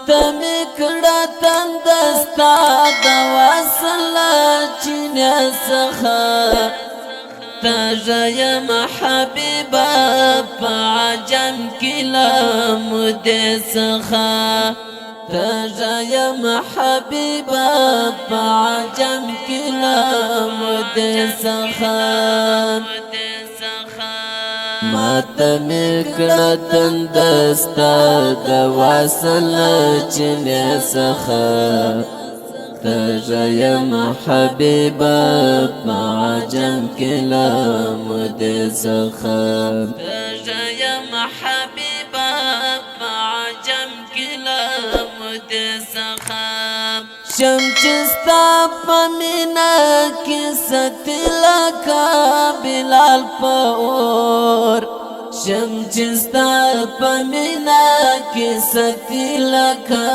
ماتمی کڑا تندستا دواسل چینیا سخا تاجیم حبیبا پا عجم کلام دے سخا تاجیم حبیبا پا عجم کلام دے سخا ماتمی کڑا تندستا دواسل چینیا سخا تاجیم حبیبا پا عجم کلام دے سخا تاجیم حبیبا پا عجم کلام دے سخا شمچستا پا مینا کی ستلا کا بلال پا اور شمچستا پا مینا کی ستلا کا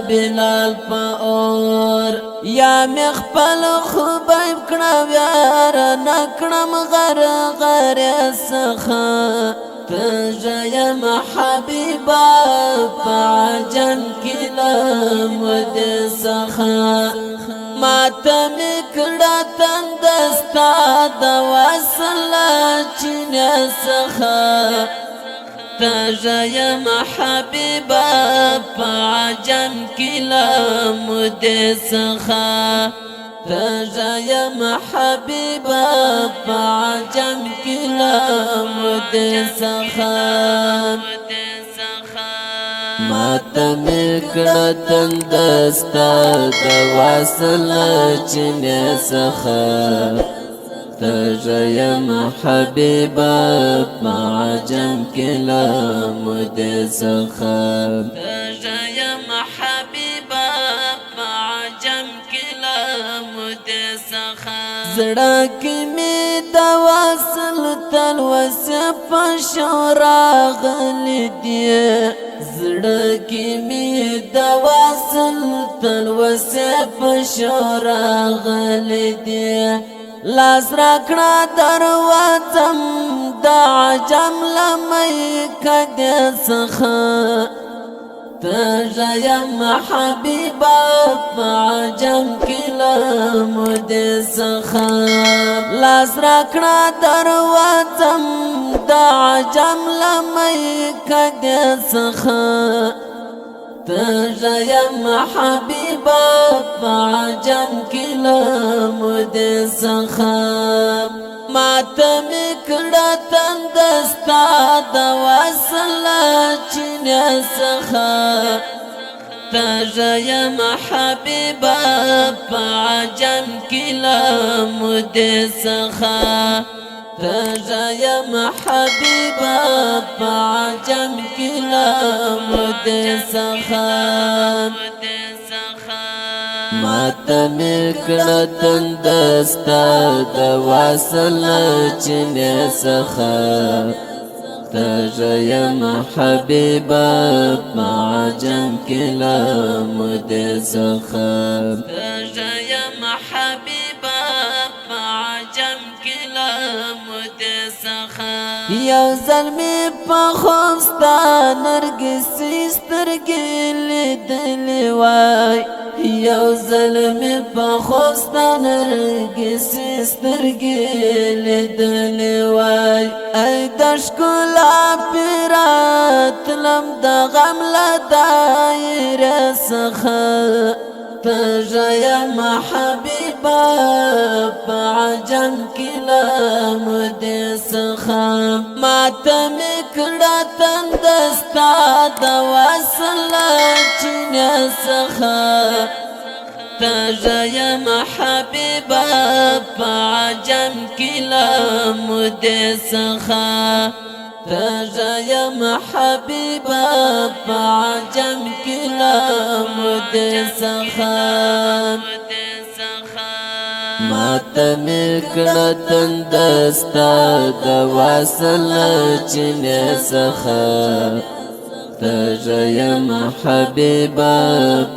بلال پا اور یا مخپل خوبیب کنو یار نکنم غر غر سخا تاجیم حبیبا پا عجم کلام دے سخا ماتمی کڑا تندستا دواسل چینیا سخا تاجیم حبیبا پا عجم کلام دے سخا تاجیم حبیبا پا عجم کلام دے سخا ماتمی کڑا تندستا دواسل چینیا سخا تاجیم حبیبا پا عجم کلام دے سخا تاجیم حبیبا پا عجم کلام دے سخا زڑکی می دواسل تلوسی پشورا غلی دیے زڑکی می دواسل تلوسی پشورا غلی دیے لاس راکڑا دروازم دا عجم لمی کدی سخا تاجیم حبیبا پا عجم کلام دے سخا لاس راکڑا دروازم دا عجم لمی کدی سخا تاجیم حبیبا پا عجم کلام دے سخا ماتمی کڑا تندستا دواسل چینیا سخا تاجیم حبیبا پا عجم کلام دے سخا تاجیم حبیبا پا عجم کلام دے سخا ماتمی کڑا تندستا دواسل چینیا سخا تاجیم حبیبا پا عجم کلام دے سخا تاجیم حبیبا پا عجم کلام دے سخا یو ظلمی پا خوستا نرگسی سترگی لیدلی وای یو ظلمی پا خوستا نرگسی سترگی لیدلی وای ای دشکلا پیرات لم دا غم لدایر سخا تاجیم حبیبا پا عجم کلام دے سخا ماتمی کڑا تندستا دواسل چینیا سخا تاجیم حبیبا پا عجم کلام دے سخا تاجیم حبیبا پا عجم کلام دے سخا ماتمی کڑا تندستا دواسل چینیا سخا تاجیم حبیبا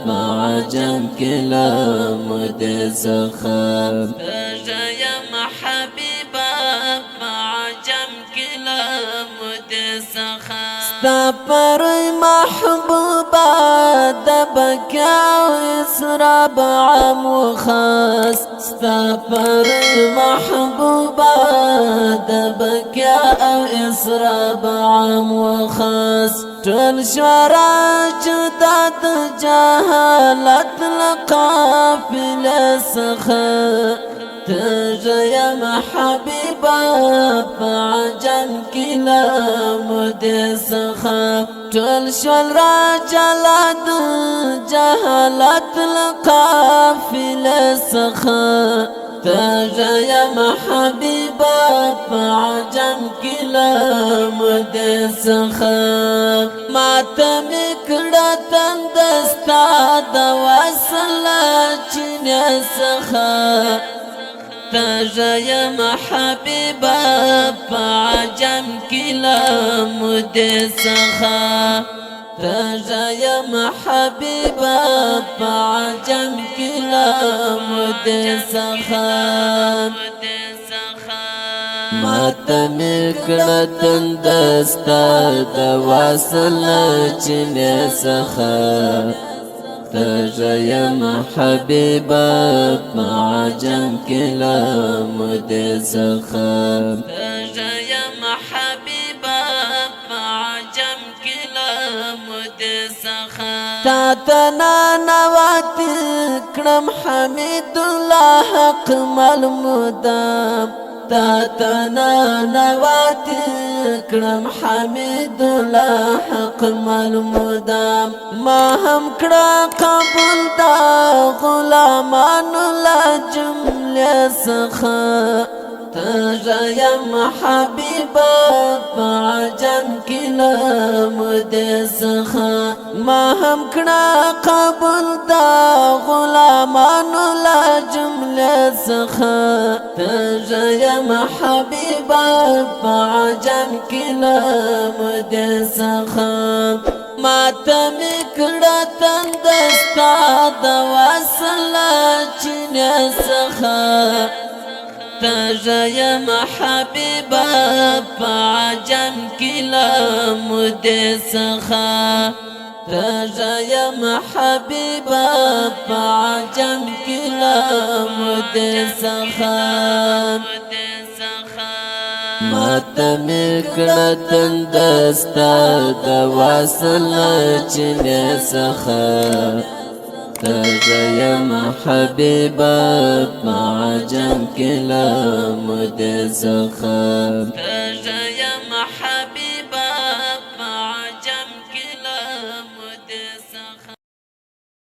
پا عجم کلام دے سخا تاجیم حبیبا پا عجم کلام دے سخا ستا پر محبوبا د بكا وإسراب عام وخاص استغفر محبوبا دبكا وإسراب عام وخاص طول شورا جداد جهالت القافلة سخا تجا محبيبا فعجم كلا مدسخا طول شورا جلاد جهالت القافلة سخا تجا محبيبا فعجم كلا مدسخا ما تمكڑا تندستا دواسلا چنیا سخا تجا محبيبا فعجم كلا مدسخا تجا محبيبا فعجم كلا مدسخا ما تمکڑا تندستا دواصل چنیا سخا تجا محبيبا معجم كلا مدسخا تجا محبيبا معجم كلا مدسخا تاتنا نوات کرم حمید الله حق ملمدام تاتنا نوات کرم حمید الله حق ملمدام ما هم کرا قبول دا غلامان لا جمله سخا تجا محبيبا فعجم كلا مدسخا ما هم كنا قبول دا غلامان لا جمله سخا تجا محبيبا فعجم كلا مدسخا ما تمکڑا تندستا دواصلا چنیا سخا تجا محبيبا فعجم كلا مدسخا تجا محبيبا فعجم كلا مدسخا ما تمکڑا تندستا دواصلا چنیا سخا تجا محبيبا معجم كلا مدسخا تجا